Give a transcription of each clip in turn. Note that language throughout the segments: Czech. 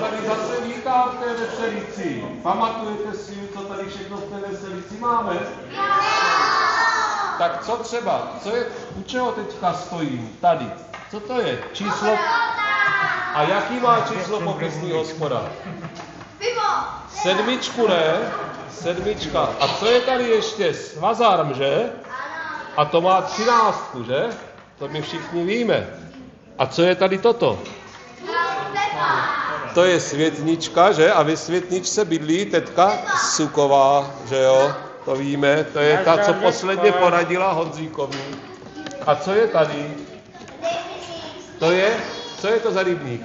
tady zase vítám v té veselici. Pamatujete si, co tady všechno v té veselici máme? Tak co třeba? U čeho teďka stojím? Tady. Co to je? Číslo? A jaký má číslo popisný hospoda? 7, ne? 7. A co je tady ještě? Svazarm, že? A to má 13, že? To my všichni víme. A co je tady toto? To je světnička, že? A ve světničce bydlí tetka Suková, že jo? To víme. To je ta, co posledně poradila Honzíkovi. A co je tady? Co je to za rybník?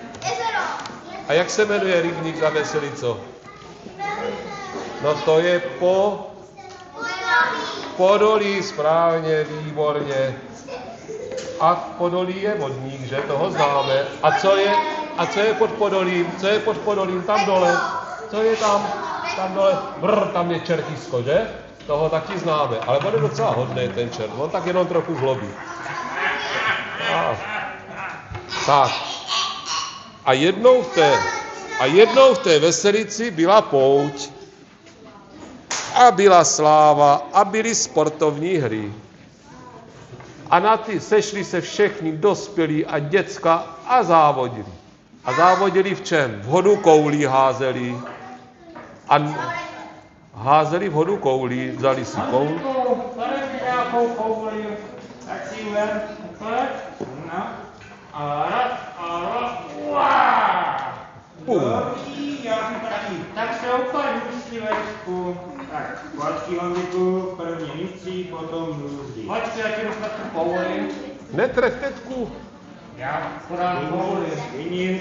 A jak se jmenuje rybník za Veselico? No to je Podolí, správně, výborně. A Podolí je vodník, že? Toho známe. A co je pod Podolím? Co je pod Podolím? Tam dole. Co je tam? Tam dole. Tam je Čertisko, že? Toho taky známe. Ale bude docela hodný ten čert. On tak jenom trochu zlobí. Tak. A jednou v té Veselici byla pouť. A byla sláva a byly sportovní hry. A na ty sešli se všichni dospělí a děcka a závodili. A závodili v čem? V hodu koulí házeli. A házeli v hodu koulí, vzali si koul. Nějakou kouli, tak si uvěr, a raz, tak se upadl myslivečku. Tak, počkej Honziku, první místří, potom růzdy. Počkej, já ti dostanu kouli. Netref tetku. Já podám kouli. Vyním,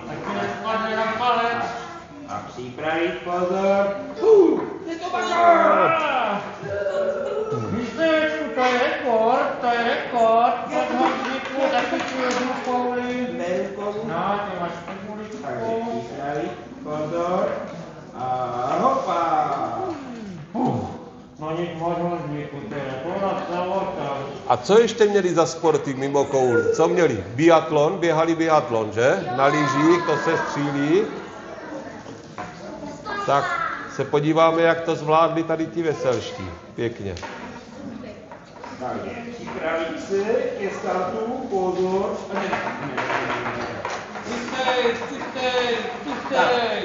tak ti nespadne na palec. A připravit pozor. Je to bazar! Myslivečku, to je rekord. Pod Honziku, taky tu jednu kouli. No, ty máš kouli. Připravit pozor. A hopa! No nic možno A co ještě měli za sporty mimo kouli? Co měli? Biatlon, běhali biatlon, že? Na lyžích, to se střílí. Tak se podíváme, jak to zvládli tady ti veselští. Pěkně. Takže připravit se ke startu, pozor. Pustej.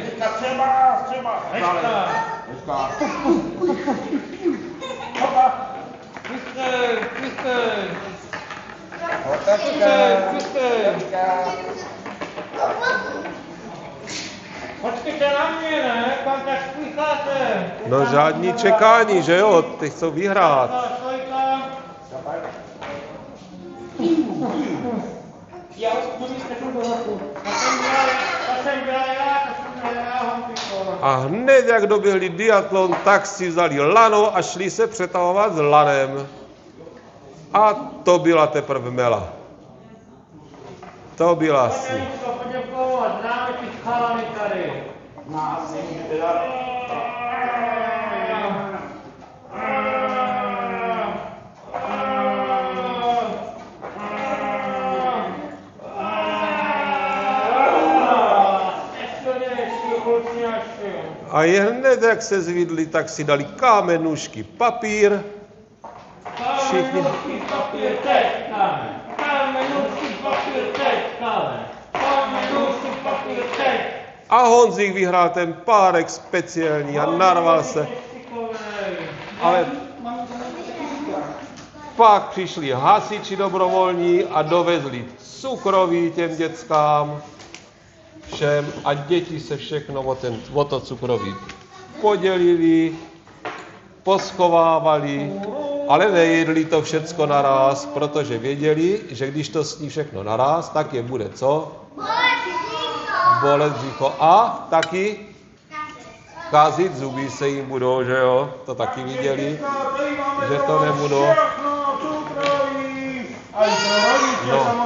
Teďka třeba. Teďka. Hopa. Pustej. Počkejte na mě, ne? Kam tak spícháte? No žádný čekání, že jo? Ty chcou vyhrát. Já budu strefit do roku. A hned jak doběhli diatlon, tak si vzali lano a šli se přetahovat s lanem. A to byla teprve mela. To byla si. Známe ty chalany tady. Nás jim teda. A hned jak se zvidli, tak si dali kámenušky, papír. Všichni. A Honzík vyhrál ten párek speciální a narval se. Ale pak přišli hasiči dobrovolní a dovezli cukroví těm dětskám všem a děti se všechno o to cukroví podělili, poschovávali, ale nejedli to všecko naráz, protože věděli, že když to sní všechno naráz, tak je bude co? Bolet břicho a taky kazit zuby se jim budou, že jo? To taky viděli, že to nebudou. No.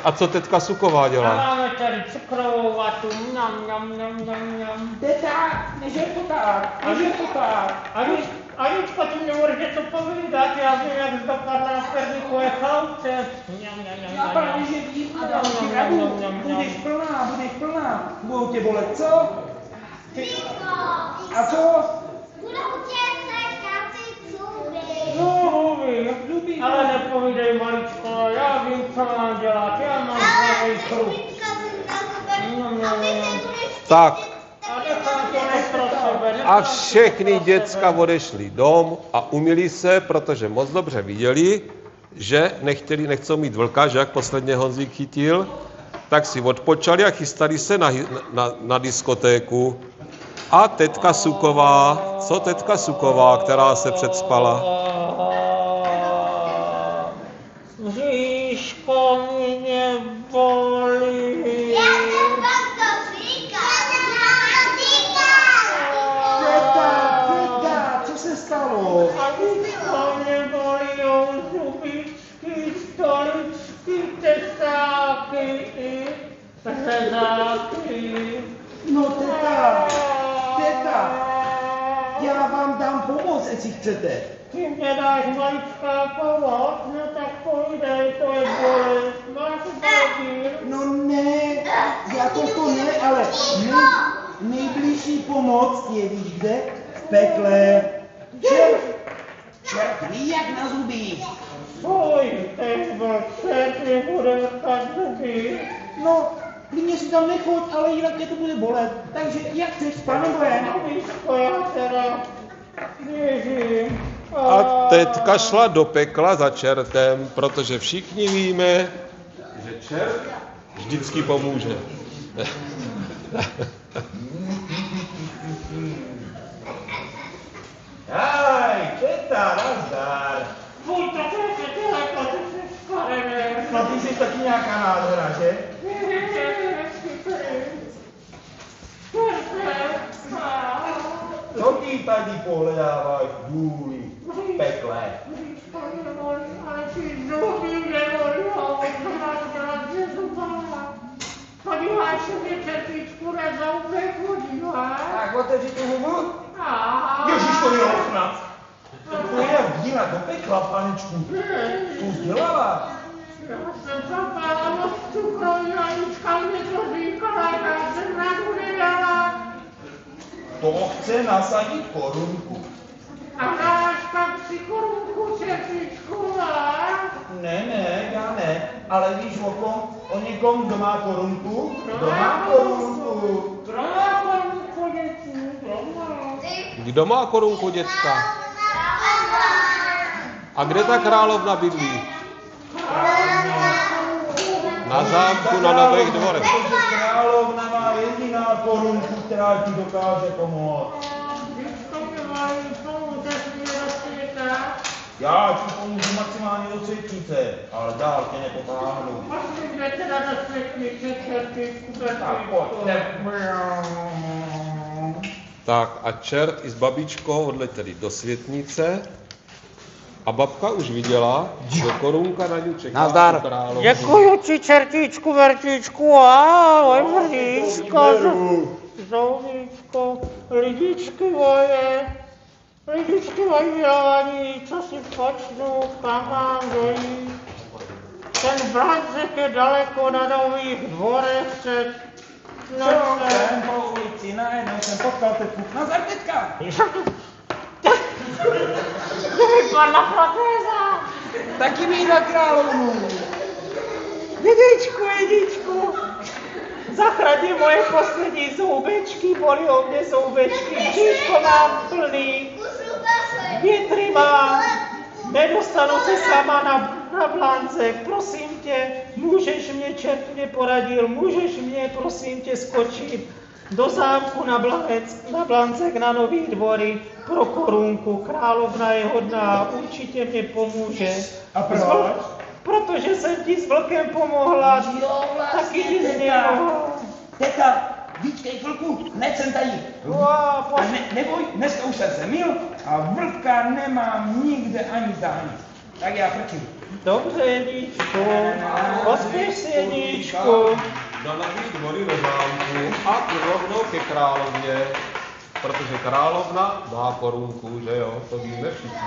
A co tetka Suková dělá? Máme tady cukrovou vatu, mňam. Teta, než je to tak. Anička, ty mě můžeš to povídat, já vím, jak dopadla v Perdikové chalupce. Já právě že vím a dám ti radu. Budeš plná. Budou tě bolet, co? A co? No, mluvím, ale nepovídej, maličko, já vím, co mám dělat, já mám zdravý kruh. Tak A nechám to pro sebe. a všechny děcka odešli dom a umyli se, protože moc dobře viděli, že nechcou mít vlka, že jak posledně Honzík chytil, tak si odpočali a chystali se na diskotéku. A tetka Suková, co tetka Suková, která se předspala? Bříško mě bolí. Teta, co se stalo? A bříško mě bolí, zubičky, stoličky, tesáky i řezáky. No teta, já vám dám pomoc, jestli chcete. Ty mě dáš maličká pomoc, no tak povídej, to je bolest, máš babír. No ne, jako to ne, ale nejbližší pomoc je, víš kde? V pekle. Čert ví jak na zuby. Fuj, ten vlček mi bude vrtat zuby. No, klidně si tam nechoď, ale jinak tě to bude bolet. Takže jak chceš, pane Boje? No víško, já teda běžím. A tetka šla do pekla za čertem, protože všichni víme, že čert vždycky pomůže. Aj, teta, nazdar. Fuj, tak jak je to jako ty jsi škaredé. No ty jsi taky nějaká nádhera, že? Co ty tady pohledáváš v důli, v pekle? Podíváš se mě čerpičku na zoubek, podíváš? Tak otevři tu hubu. Aha. Ježíš, to je ochnat. To je vdína do pekla, panečku. To vzdělává. Já jsem zapala moc cukru, Janička mě to říkala, já jsem radu nedala. To chce nasadit korunku. A dáš tam 3 korunku čerpičku, a? Ne, já ne. Ale víš o kom? O někom, kdo má korunku? Kdo má korunku? Kdo má korunku, děti? Kdo má korunku, děcka? A kde ta královna bydlí? Na zámku na Nových Dvorech. Protože královna má jediná korunku, která ti dokáže pomoct. Já ti pomůžu maximálně do třetnice, ale dál tě nepotáhnu. Tak a čert i s babičkou odletěli do světnice a babka už viděla, že korunka na ní čeká. Nazdar. Děkuju ti, čertíčku, vertíčku, ahoj, vrdíčko, zouvíčko, lidičky moje milovaní, co si počnu, kam mám dojít. Ten Blancek je daleko na Nových Dvorech před Jsem po ulici, najednou jsem potkal tetku. Nazdar, tetka! To vypadla protéza. Taky mi na královnu. Lidičku, zachraň moje poslední zoubečky, bolí mě zoubečky, bříško mám plný, větry mám, nedostanu se sama na Blancek, prosím tě, můžeš mě, čert mě poradil, můžeš mě, prosím tě, skočit do zámku na Blancek na Nový Dvory pro korunku, královna je hodná, určitě mě pomůže. A proč? Protože jsem ti s vlkem pomohla, taky nic nemohla. Teta, víčkej chvilku, hned jsem tady. A neboj, dneska už jsem se myl a vlka nemám nikde ani zdání. Tak já frčím. Dobře, Jedíčku, pospěš si, Jedíčku. Na Nový Dvory do zámku a rovnou ke královně, protože královna má korunku, že jo, to víme všichni.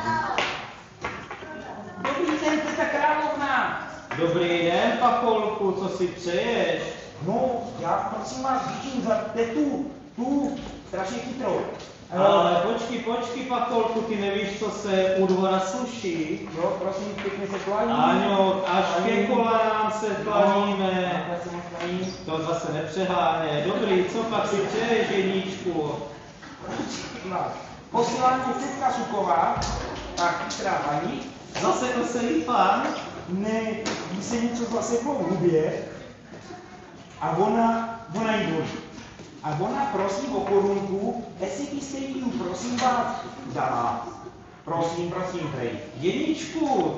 Dobrý den, Pacholku, co si přeješ? No, já prosím vás vidím za tetu, tu strašně chytrou. Ale počkej, Pacholku, ty nevíš, co se u dvora sluší? Jo, prosím, pěkně se klaní. Ano, až ke kolanám se klaníme. Já se moc klaní. To zase nepřeháně. Dobrý, co pak si přeješ, jedničku? Posílá mě tetka Suková, tak chytrá paní. Zase oselý pán? Ne, jí se něco zaseklo v hubě a ona jí bolí. A ona prosí o korunku, jestli byste jí prosím vás dala. Prosím, prej. Jedničku,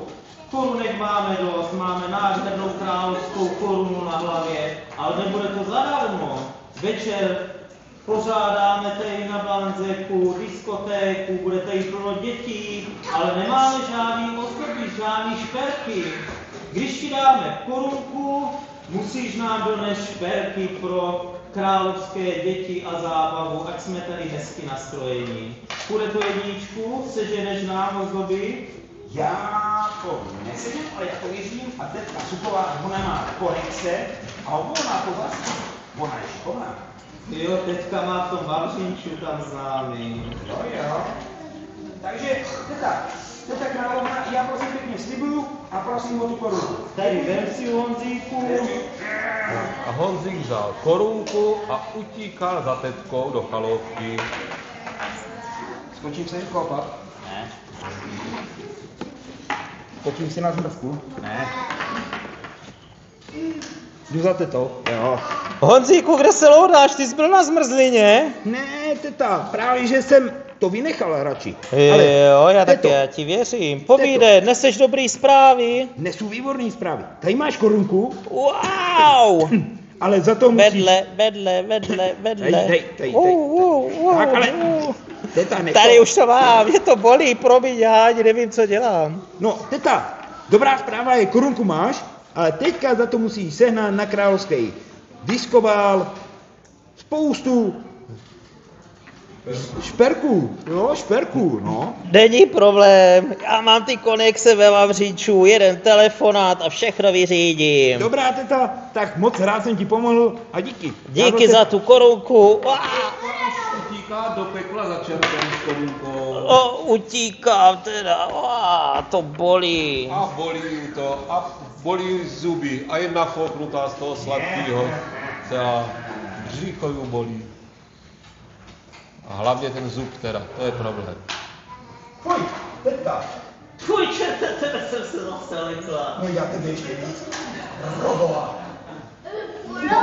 korunek máme dost, máme nádhernou královskou korunu na hlavě, ale nebude to zadarmo. Večer pořádáme tady na Banzeku, diskotéku, bude tady pro děti, ale nemáme žádný ozdoby, žádný šperky. Když ti dáme korunku, musíš nám donést šperky pro královské děti a zábavu, ať jsme tady hezky nastrojení. Půjde to, jedničku, seženeš nám ozdoby? Já to nesežím, ale já to věřím a tetka Suková, ona má korekce a ona to zase, ona je šikovná. Jo, teďka má v tom Vavřinču tam známý. Jo. Takže, teta královna, já prosím pěkně slibuju a prosím o tu korunku. Tady vem si Honzíku. A Honzík vzal korunku a utíkal za tetkou do chaloupky. Skočím se jí kopat? Ne. Skočím si na zmrzku? Ne. Jdu za tetou? Jo. Honzíku, kde se loudáš? Ty jsi byl na zmrzlině? Ne, teta, právě že jsem to vynechal radši. Jo, já teto, taky, já ti věřím. Povídej, neseš dobrý zprávy? Nesu výborný zprávy. Tady máš korunku. Wow! Ale za to musíš... Vedle. Tady. Tak, ale... Teta, nech Tady to. už to mám, mě to bolí, promiň, já ani nevím, co dělám. No, teta, dobrá zpráva je, korunku máš, ale teďka za to musíš sehnat na královské diskobál spoustu šperků, no. Není problém, já mám ty konekce ve Vavřínču, jeden telefonát a všechno vyřídím. Dobrá, teta, tak moc rád jsem ti pomohl a díky. Díky za tu korunku. Utíká do pekla za čertem s korunkou. Utíkám teda, to bolí. A bolí zuby a je nafouknutá z toho sladkého. Celá břicho ju bolí. A hlavně ten zub teda, to je problém. Fuj, teta. Tvůj čerte, tebe jsem se zase lekla. No já tebe ještě víc. Robola.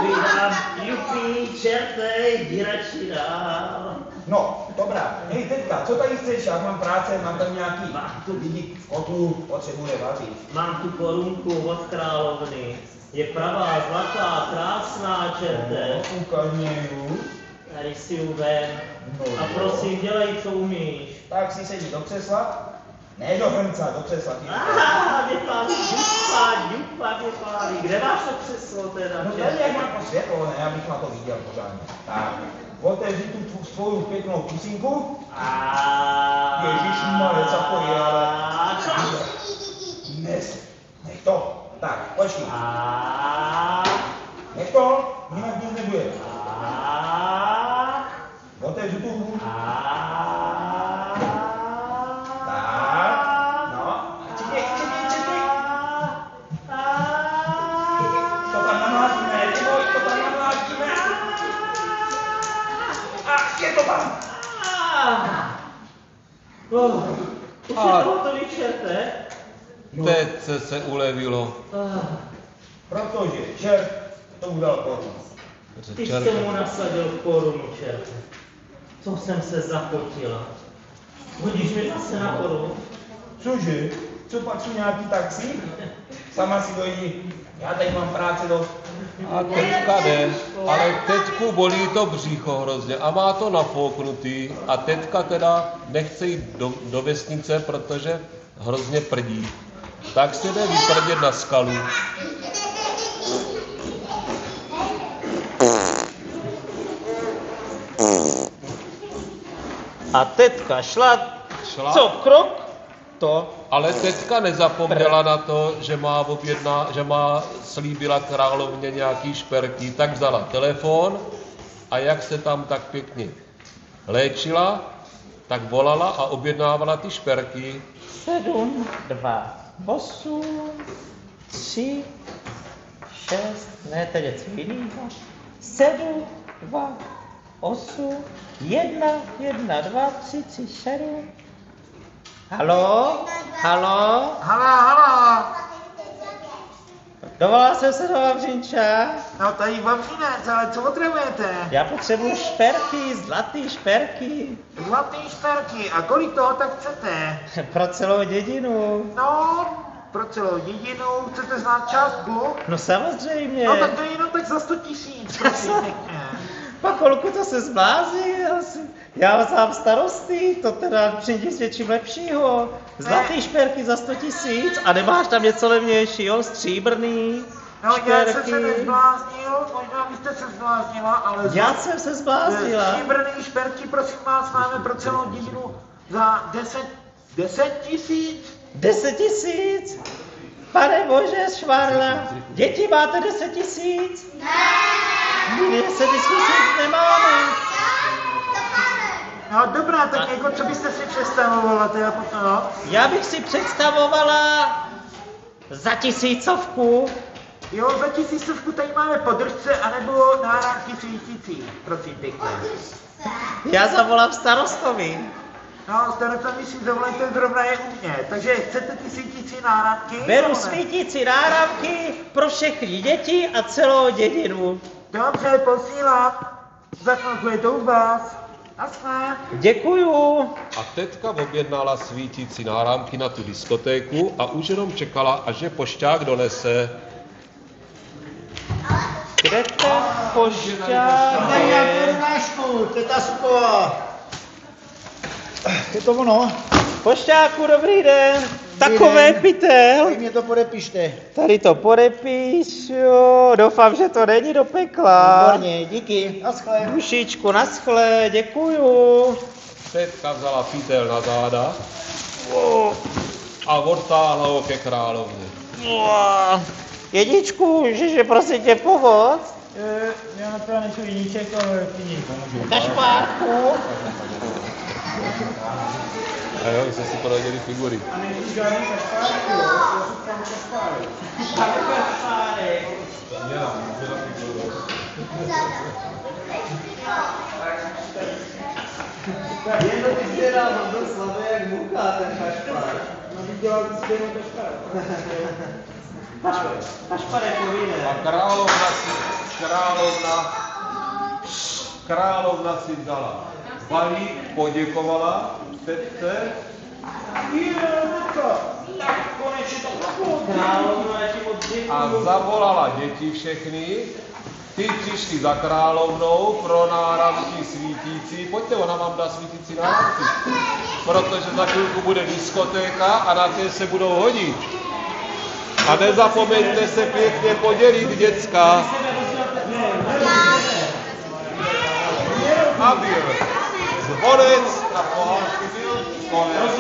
Vydám, jupi, čerte, jdi radši dál. No, dobrá. Hej, tetka, co tady chceš? Já mám práce, mám tam nějaký lidi v kotlu, potřebuje vařit. Mám tu korunku od královny. Je pravá, zlatá, krásná, čerte. Ukaž mě ju. Tady si ju vem. A prosím, dělej, co umíš. Tak si sedí do křesla. Ne do hrnca, do křesla. Vypálí, dupa, vypálí. Kde máš to křeslo teda? No tady jak mám to světlo, ne, abych na to viděl pořádně. Tak, otevři tu svou pěknou pusinku. Ježišmarja, co to je, ale... Nech to. Tak, počkej. Nech to, jinak nic nebude. Otevři tu hubu. Tak, no. Čekej. To tam namlátíme, neboj, to tam namlátíme. A je to tam. Už je hotový, čerte. Teď se ulevilo. Protože čert to udal korunu. Ty jsi mu nasadil korunu, čerte. Co jsem se zapotila. Hodíš mi zase na korunu? Cože? Co pak jsou nějaký taxi? Sama si dojdi. Já tady mám práce dost. A teďka jde, ale teďku bolí to břicho hrozně a má to nafouknutý a teďka teda nechce jít do vesnice, protože hrozně prdí. Tak se jde vyprdět na skalu. A tetka šla, co krok? to. Ale teďka nezapomněla na to, že má slíbila královně nějaký šperky, tak vzala telefon a jak se tam tak pěkně léčila, tak volala a objednávala ty šperky. 7, 2, 8, 3, 6, ne, teď je co jiného. 7, 2, 8, 1, 1, 2, 3, 3, 7. Haló? Haló? Haló. Dovolal jsem se do Vavřinča. No tady Vavřinec, ale co potřebujete? Já potřebuji šperky, zlatý šperky. Zlatý šperky. A kolik toho tak chcete? Pro celou dědinu. No, pro celou dědinu. Chcete znát částku? No samozřejmě. No tak to je jenom tak za 100 000, prosím pěkně. Pa kolku to se zbláznil? Já sám starosty, to teda přijde s něčím lepšího. Zlatý šperky za 100 000 a nemáš tam něco levnějšího, stříbrný No šperky. já jsem se nezbláznil, možná byste se zbláznila, ale... Já jsem se zbláznila. Stříbrný šperky, prosím vás, máme pro celou dědinu za 10 000. 10 000? Pane Bože, švarla, děti máte 10 000? Ne. 10 000 nemáme. No dobrá, tak jako co byste si představovala teda potom, no? Já bych si představovala za 1000. Jo, za 1000 tady máme podržce, anebo náramky svítící, prosím pěkně. Já zavolám starostovi. No, starosta mi si zavolejte, zrovna je u mě. Takže chcete ty svítící náramky? Beru svítící náramky pro všechny děti a celou dědinu. Dobře, posílám. Za chvilku je to u vás. Naschle. Děkuju. A teďka objednala svítící náramky na tu diskotéku a už jenom čekala, až je pošťák donese. Kde ten pošťák je? Teta Suková. Je to ono? Pošťáku, dobrý den. Takové pytel. Tak mě to podepište. Tady to podepíšu. Doufám, že to není do pekla. Výborně, díky. Naschle. Dušičku, naschle, děkuju. Teďka vzala pytel na záda a odtáhla ho ke královně. Jedničku, že prosím tě pomoc. Já to nechci viníček, ale ty ní pomůžu. Na špárku. A jo, jste si poradili figury. A nejsi žádný kašpárek, jo? Já říkám kašpárek. Kašpárek. Já, byla figuru. Jen to ty jsi dal, on byl slabý jak mucha, ten kašpár. No, viděla bys stejnou kašpárek. Kašpárek povíne. A královna si vzala balík, poděkovala tetce a zavolala děti všechny. Ty přišli za královnou pro náramky svítící. Pojďte, ona vám dá svítící náramky. Protože za chvilku bude diskotéka a na té se budou hodit. A nezapomeňte se pěkně podělit, děcka. A byl zvonec na pohádky byl konec.